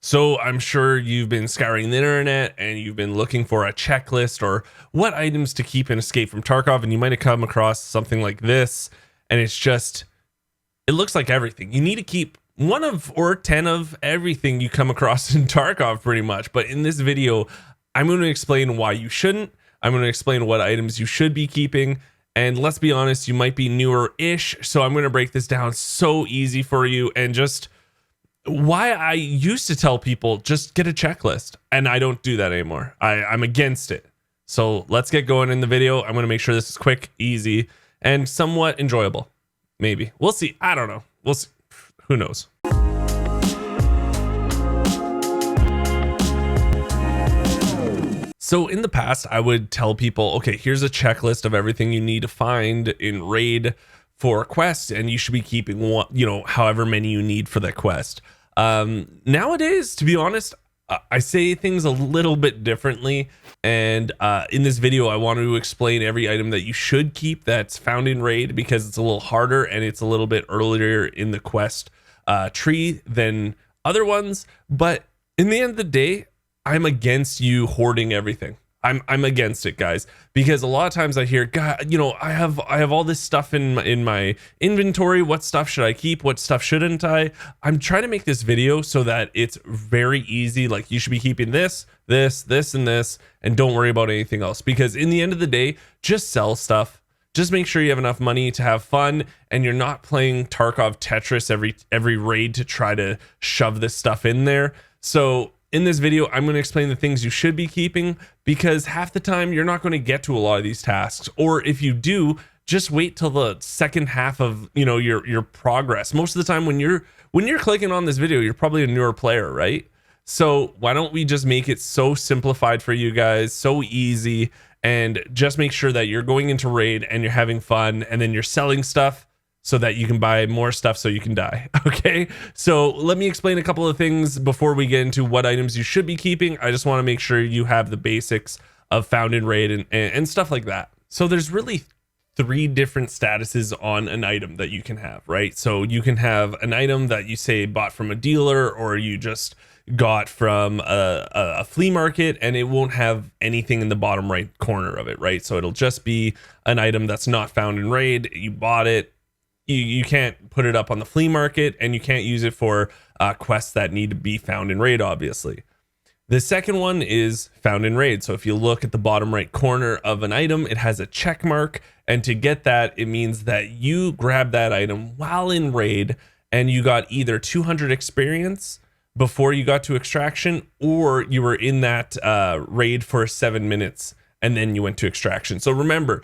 So I'm sure you've been scouring the internet and you've been looking for a checklist or what items to keep in Escape from Tarkov, and you might have come across something like this, and it looks like everything. You need to keep one of or 10 of everything you come across in Tarkov pretty much. But in this video, I'm going to explain why you shouldn't. I'm going to explain what items you should be keeping. And let's be honest, you might be newer-ish, so I'm going to break this down so easy for you, and just why I used to tell people just get a checklist, and I don't do that anymore. I'm against it. So let's get going in the video. I'm going to make sure this is quick, easy, and somewhat enjoyable. Maybe. We'll see. I don't know. We'll see. Who knows? So in the past, I would tell people, okay, here's a checklist of everything you need to find in raid for a quest, and you should be keeping one, however many you need for that quest. Nowadays, to be honest, I say things a little bit differently, and in this video, I want to explain every item that you should keep that's found in raid, because it's a little harder and it's a little bit earlier in the quest tree than other ones. But in the end of the day, I'm against you hoarding everything. I'm against it, guys, because a lot of times I hear, God, I have all this stuff in my inventory. What stuff should I keep? What stuff shouldn't I? I'm trying to make this video so that it's very easy. Like, you should be keeping this, and this, and don't worry about anything else, because in the end of the day, just sell stuff. Just make sure you have enough money to have fun, and you're not playing Tarkov Tetris every raid to try to shove this stuff in there. So in this video, I'm going to explain the things you should be keeping, because half the time you're not going to get to a lot of these tasks, or if you do, just wait till the second half of your progress. Most of the time when you're clicking on this video, you're probably a newer player, right? So why don't we just make it so simplified for you guys, so easy, and just make sure that you're going into raid and you're having fun, and then you're selling stuff so that you can buy more stuff so you can die. Okay, so let me explain a couple of things before we get into what items you should be keeping. I just want to make sure you have the basics of found in raid and stuff like that. So there's really 3 different statuses on an item that you can have, right? So you can have an item that you say bought from a dealer, or you just got from a flea market, and it won't have anything in the bottom right corner of it, right? So it'll just be an item that's not found in raid. You bought it. You can't put it up on the flea market, and you can't use it for quests that need to be found in raid, obviously. The second one is found in raid. So if you look at the bottom right corner of an item, it has a check mark, and to get that, it means that you grab that item while in raid, and you got either 200 experience before you got to extraction, or you were in that raid for 7 minutes and then you went to extraction. So remember,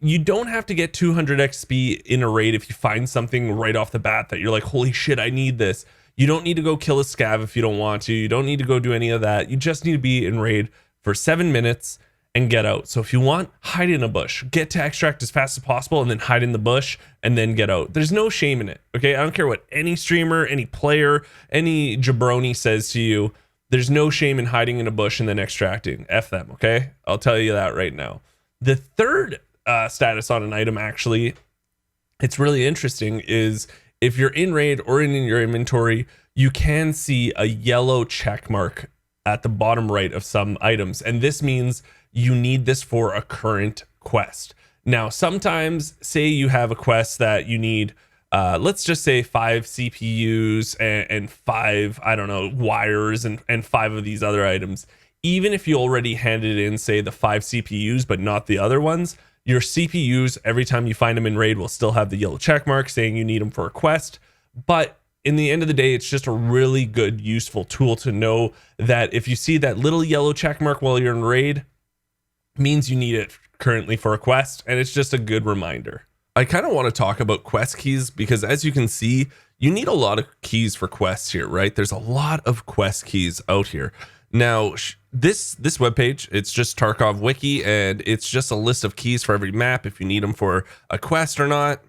you don't have to get 200 XP in a raid if you find something right off the bat that you're like, holy shit, I need this. You don't need to go kill a scav if you don't want to. You don't need to go do any of that. You just need to be in raid for 7 minutes and get out. So if you want, hide in a bush, get to extract as fast as possible, and then hide in the bush and then get out. There's no shame in it. Okay, I don't care what any streamer, any player, any jabroni says to you. There's no shame in hiding in a bush and then extracting. F them. Okay, I'll tell you that right now. The third status on an item, actually, it's really interesting, is if you're in raid or in your inventory, you can see a yellow check mark at the bottom right of some items, and this means you need this for a current quest. Now, sometimes, say you have a quest that you need, let's just say 5 CPUs and 5, I don't know, wires and 5 of these other items. Even if you already handed in, say, the 5 CPUs but not the other ones, your CPUs, every time you find them in raid, will still have the yellow check mark saying you need them for a quest. But in the end of the day, it's just a really good, useful tool to know that if you see that little yellow check mark while you're in raid, means you need it currently for a quest, and it's just a good reminder. I kind of want to talk about quest keys, because as you can see, you need a lot of keys for quests here, right? There's a lot of quest keys out here. Now, this webpage, it's just Tarkov Wiki, and it's just a list of keys for every map if you need them for a quest or not.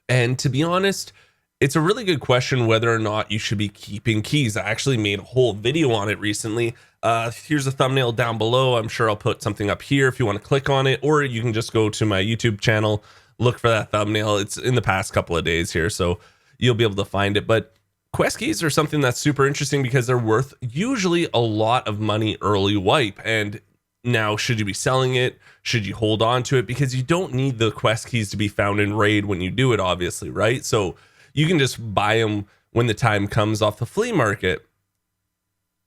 And to be honest, it's a really good question whether or not you should be keeping keys. I actually made a whole video on it recently. Here's a thumbnail down below. I'm sure I'll put something up here if you want to click on it, or you can just go to my YouTube channel, look for that thumbnail. It's in the past couple of days here, so you'll be able to find it. But quest keys are something that's super interesting because they're worth usually a lot of money early wipe. And now, should you be selling it? Should you hold on to it? Because you don't need the quest keys to be found in raid when you do it, obviously, right? So you can just buy them when the time comes off the flea market.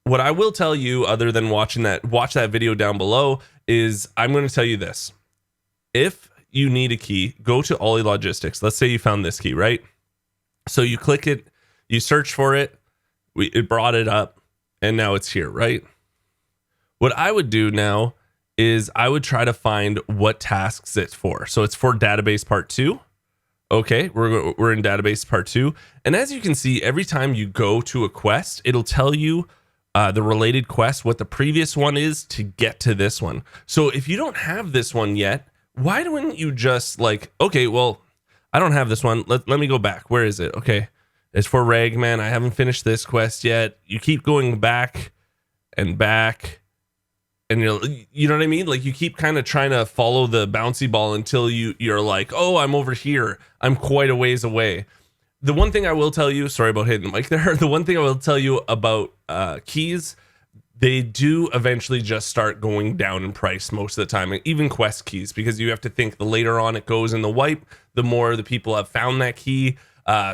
What I will tell you, other than watch that video down below, is I'm going to tell you this. If you need a key, go to Ollie Logistics. Let's say you found this key, right? So you click it, you search for it, it brought it up, and now it's here, right? What I would do now is I would try to find what tasks it's for. So it's for database part 2. Okay, we're in database part 2. And as you can see, every time you go to a quest, it'll tell you the related quest, what the previous one is to get to this one. So if you don't have this one yet, why don't you just like, okay, well, I don't have this one. Let me go back. Where is it? Okay, it's for Ragman. I haven't finished this quest yet. You keep going back and back. And you know what I mean? Like you keep kind of trying to follow the bouncy ball until you're like, oh, I'm over here. I'm quite a ways away. The one thing I will tell you, sorry about hitting the mic there. The one thing I will tell you about keys, they do eventually just start going down in price most of the time, and even quest keys, because you have to think the later on it goes in the wipe, the more the people have found that key.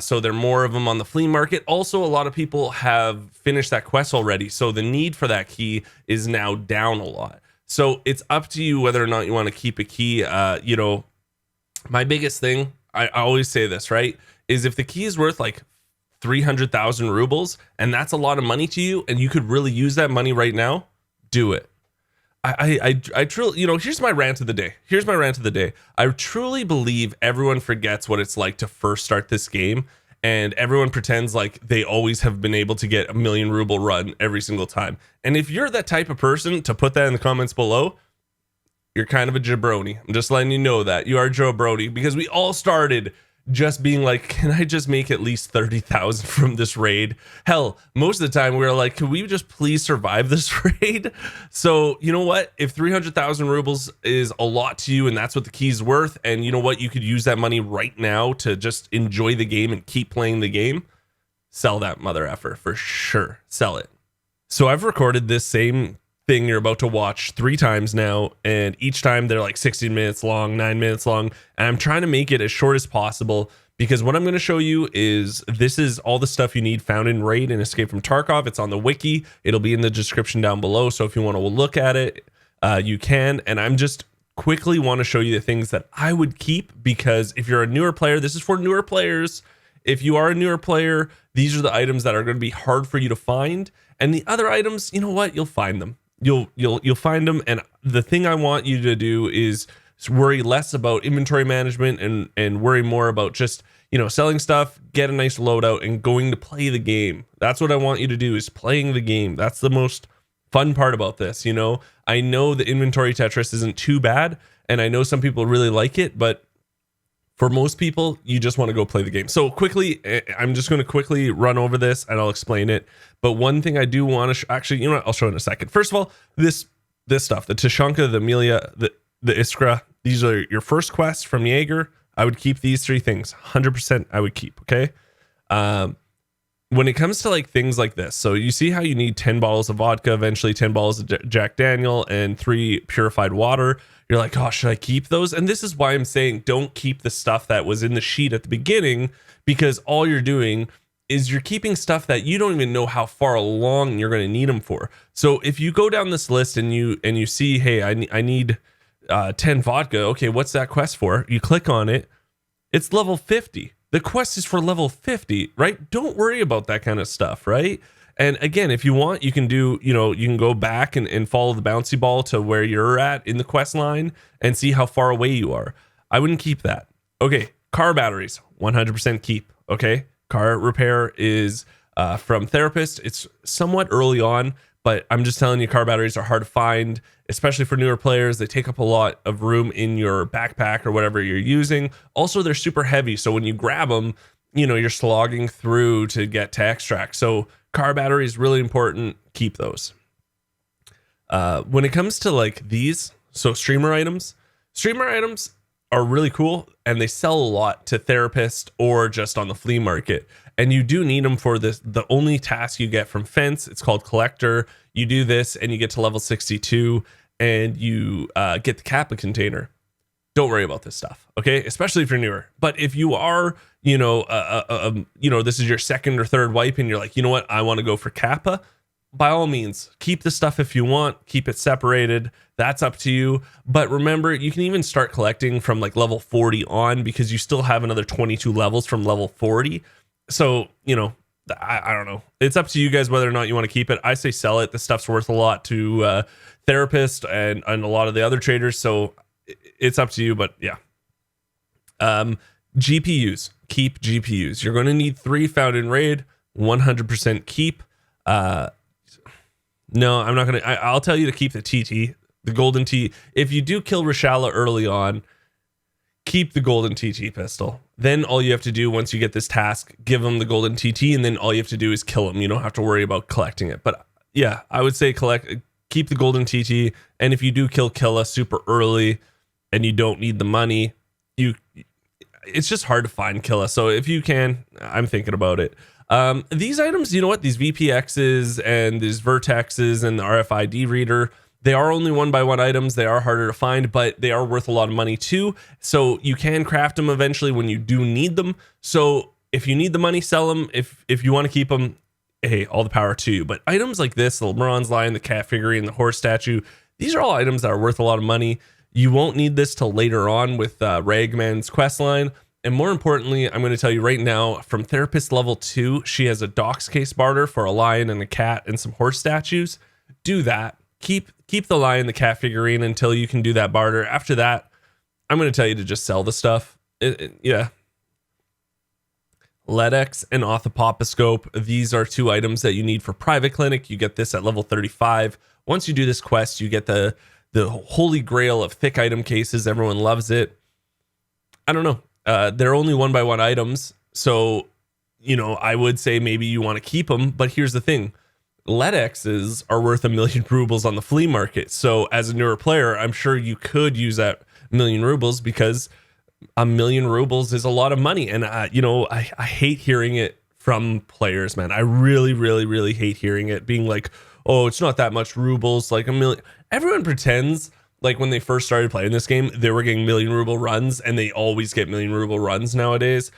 So there are more of them on the flea market. Also, a lot of people have finished that quest already. So the need for that key is now down a lot. So it's up to you whether or not you want to keep a key. You know, my biggest thing, I always say this, right, is if the key is worth like 300,000 rubles and that's a lot of money to you and you could really use that money right now, do it. I truly, you know, here's my rant of the day. I truly believe everyone forgets what it's like to first start this game, and everyone pretends like they always have been able to get a 1,000,000 ruble run every single time. And if you're that type of person, to put that in the comments below, you're kind of a jabroni. I'm just letting you know that you are a jabroni, because we all started just being like, can I just make at least 30,000 from this raid? Hell, most of the time we were like, can we just please survive this raid? So you know what? If 300,000 rubles is a lot to you and that's what the key's worth, and you know what, you could use that money right now to just enjoy the game and keep playing the game, sell that mother effer for sure. Sell it. So I've recorded this same thing you're about to watch 3 times now, and each time they're like 16 minutes long, 9 minutes long, and I'm trying to make it as short as possible, because what I'm going to show you is this is all the stuff you need found in Raid and Escape from Tarkov. It's on the wiki. It'll be in the description down below, so if you want to look at it, you can. And I'm just quickly want to show you the things that I would keep, because if you're a newer player, this is for newer players. If you are a newer player, these are the items that are going to be hard for you to find, and the other items, you know what, you'll find them. You'll find them. And the thing I want you to do is worry less about inventory management and worry more about just, you know, selling stuff, get a nice loadout, and going to play the game. That's what I want you to do, is playing the game. That's the most fun part about this. You know, I know the inventory Tetris isn't too bad, and I know some people really like it, but for most people, you just want to go play the game. So quickly, I'm just going to quickly run over this and I'll explain it. But one thing I do want to actually, you know what, I'll show in a second. First of all, this stuff, the Tashanka, the Amelia, the Iskra, these are your first quests from Jaeger. I would keep these 3 things. 100% I would keep, okay? When it comes to like things like this, so you see how you need 10 bottles of vodka, eventually 10 bottles of Jack Daniel, and 3 purified water. You're like, oh, should I keep those? And this is why I'm saying don't keep the stuff that was in the sheet at the beginning, because all you're doing is you're keeping stuff that you don't even know how far along you're going to need them for. So if you go down this list and you see, hey, I need 10 vodka. Okay, what's that quest for? You click on it. It's level 50. The quest is for level 50, right? Don't worry about that kind of stuff, right? And again, if you want, you can do, you know, you can go back and follow the bouncy ball to where you're at in the quest line and see how far away you are. I wouldn't keep that. Okay, car batteries, 100% keep. Okay, car repair is from Therapist. It's somewhat early on, but I'm just telling you, car batteries are hard to find, especially for newer players. They take up a lot of room in your backpack or whatever you're using. Also, they're super heavy, so when you grab them, you know, you're slogging through to get to extract. So car battery is really important. Keep those. When it comes to like these, so streamer items are really cool, and they sell a lot to therapists or just on the flea market. and you do need them for this. The only task you get from Fence, it's called Collector. You do this and you get to level 62 and you get the Kappa container. Don't worry about this stuff, okay? Especially if you're newer. But if you are, this is your second or third wipe and you're like, you know what, I want to go for Kappa, by all means, keep the stuff if you want, keep it separated. That's up to you. But remember, you can even start collecting from like level 40 on, because you still have another 22 levels from level 40. So, I don't know. It's up to you guys whether or not you want to keep it. I say sell it. This stuff's worth a lot to therapists and a lot of the other traders. So it's up to you, but yeah. GPUs, keep GPUs. You're going to need 3 found in raid, 100% keep. No, I'm not going to, I'll tell you to keep the TT, the golden T. If you do kill Reshala early on, keep the golden TT pistol. Then all you have to do once you get this task, give them the golden TT, and then all you have to do is kill them. You don't have to worry about collecting it. But yeah, I would say keep the golden TT. And if you do kill Killa super early and you don't need the money, it's just hard to find Killa. So if you can, I'm thinking about it. These items, you know what? These VPXs and these Vertexes and the RFID reader, they are only 1x1 items. They are harder to find, but they are worth a lot of money too. So you can craft them eventually when you do need them. So if you need the money, sell them. If you want to keep them, hey, all the power to you. But items like this, the bronze lion, the cat figurine, the horse statue, these are all items that are worth a lot of money. You won't need this till later on with Ragman's quest line. And more importantly, I'm going to tell you right now, from therapist level 2, she has a docs case barter for a lion and a cat and some horse statues. Do that. Keep the lion, the cat figurine until you can do that barter. After that, I'm going to tell you to just sell the stuff. Yeah. Ledex and Orthopoposcope. These are 2 items that you need for private clinic. You get this at level 35. Once you do this quest, you get the holy grail of thick item cases. Everyone loves it. I don't know. They're only 1x1 items. So, I would say maybe you want to keep them. But here's the thing. Ledexes are worth 1 million rubles on the flea market. So as a newer player, I'm sure you could use that 1 million rubles, because 1 million rubles is a lot of money. And, I hate hearing it from players, man. I really, really, really hate hearing it being like, oh, it's not that much rubles, like 1 million. Everyone pretends like when they first started playing this game, they were getting 1 million ruble runs, and they always get 1 million ruble runs nowadays.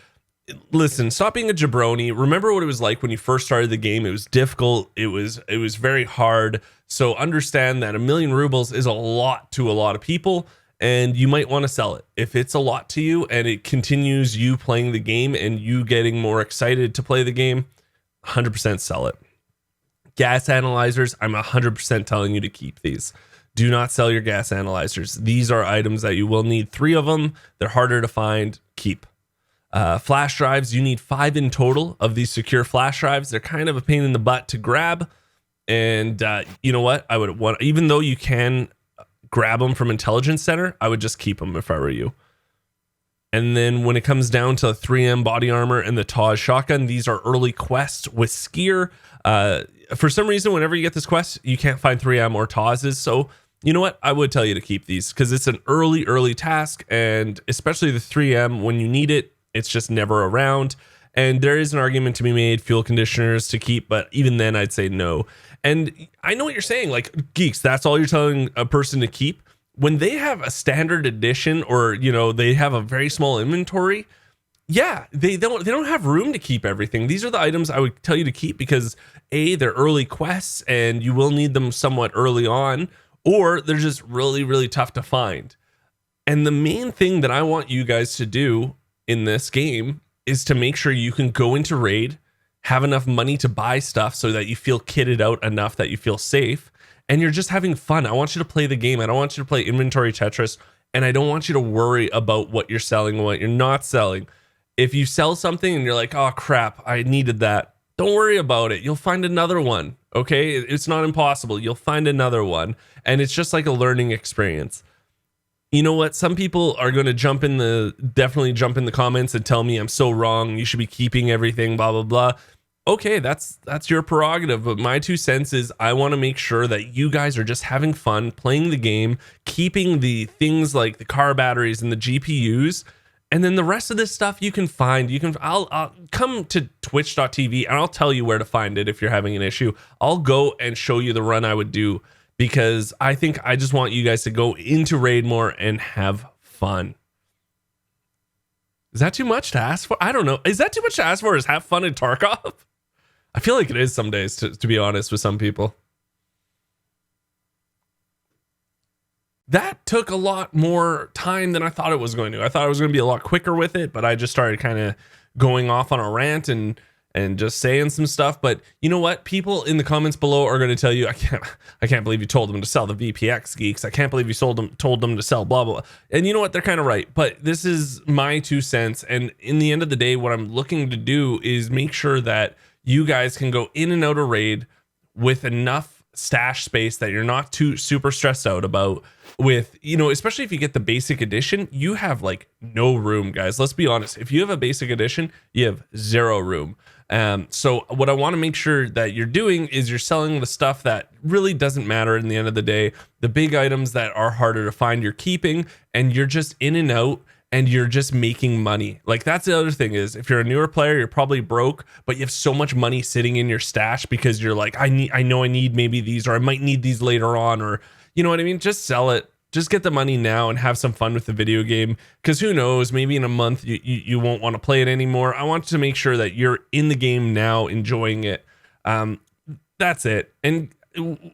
Listen, stop being a jabroni. Remember what it was like when you first started the game. It was difficult. It was very hard. So understand that 1 million rubles is a lot to a lot of people, and you might want to sell it. If it's a lot to you and it continues you playing the game and you getting more excited to play the game, 100% sell it. Gas analyzers, I'm 100% telling you to keep these. Do not sell your gas analyzers. These are items that you will need 3 of them. They're harder to find. Keep. Flash drives, you need 5 in total of these secure flash drives. They're kind of a pain in the butt to grab. And you know what? I would want, even though you can grab them from Intelligence Center, I would just keep them if I were you. And then when it comes down to 3M body armor and the Taj shotgun, these are early quests with Skier. For some reason, whenever you get this quest, you can't find 3M or Taj's. So you know what? I would tell you to keep these because it's an early task, and especially the 3M, when you need it, it's just never around. And there is an argument to be made, fuel conditioners to keep, but even then I'd say no. And I know what you're saying, like, Geeks, that's all you're telling a person to keep. When they have a standard edition, or, you know, they have a very small inventory, yeah, they don't have room to keep everything. These are the items I would tell you to keep because A, they're early quests and you will need them somewhat early on, or they're just really tough to find. And the main thing that I want you guys to do in this game is to make sure you can go into raid, have enough money to buy stuff so that you feel kitted out enough that you feel safe, and you're just having fun. I want you to play the game. I don't want you to play inventory Tetris, and I don't want you to worry about what you're selling and what you're not selling. If you sell something and you're like, oh crap, I needed that, don't worry about it. You'll find another one, okay? It's not impossible. You'll find another one, and it's just like a learning experience. You know what? Some people are going to definitely jump in the comments and tell me I'm so wrong. You should be keeping everything, blah, blah, blah. Okay, that's your prerogative. But my 2 cents is I want to make sure that you guys are just having fun playing the game, keeping the things like the car batteries and the GPUs, And then the rest of this stuff you can find. I'll come to twitch.tv and I'll tell you where to find it if you're having an issue. I'll go and show you the run I would do, because I think I just want you guys to go into raid more and have fun. Is that too much to ask for? I don't know. Is that too much to ask for? Is have fun in Tarkov? I feel like it is some days, to be honest, with some people. That took a lot more time than I thought it was going to. I thought it was going to be a lot quicker with it, but I just started kind of going off on a rant and just saying some stuff. But you know what? People in the comments below are going to tell you, I can't believe you told them to sell the VPX, Geeks. I can't believe you told them to sell blah, blah, blah. And you know what? They're kind of right. But this is my 2 cents. And in the end of the day, what I'm looking to do is make sure that you guys can go in and out of raid with enough stash space that you're not too super stressed out about. With, you know, especially if you get the basic edition, you have like no room, guys. Let's be honest. If you have a basic edition, you have 0 room. So what I want to make sure that you're doing is you're selling the stuff that really doesn't matter in the end of the day. The big items that are harder to find, you're keeping, and you're just in and out, and you're just making money. Like, that's the other thing is, if you're a newer player, you're probably broke, but you have so much money sitting in your stash because you're like, I know I need maybe these, or I might need these later on, or you know what I mean? Just sell it. Just get the money now and have some fun with the video game, because who knows, maybe in a month you won't want to play it anymore. I want to make sure that you're in the game now, enjoying it. That's it. And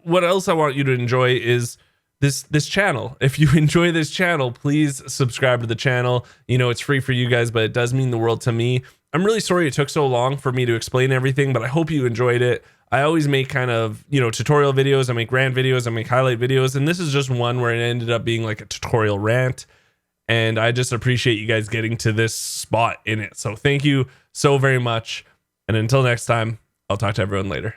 what else I want you to enjoy is this channel. If you enjoy this channel, please subscribe to the channel. You know, it's free for you guys, but it does mean the world to me. I'm really sorry it took so long for me to explain everything, but I hope you enjoyed it. I always make kind of, you know, tutorial videos. I make rant videos. I make highlight videos. And this is just one where it ended up being like a tutorial rant. And I just appreciate you guys getting to this spot in it. So thank you so very much. And until next time, I'll talk to everyone later.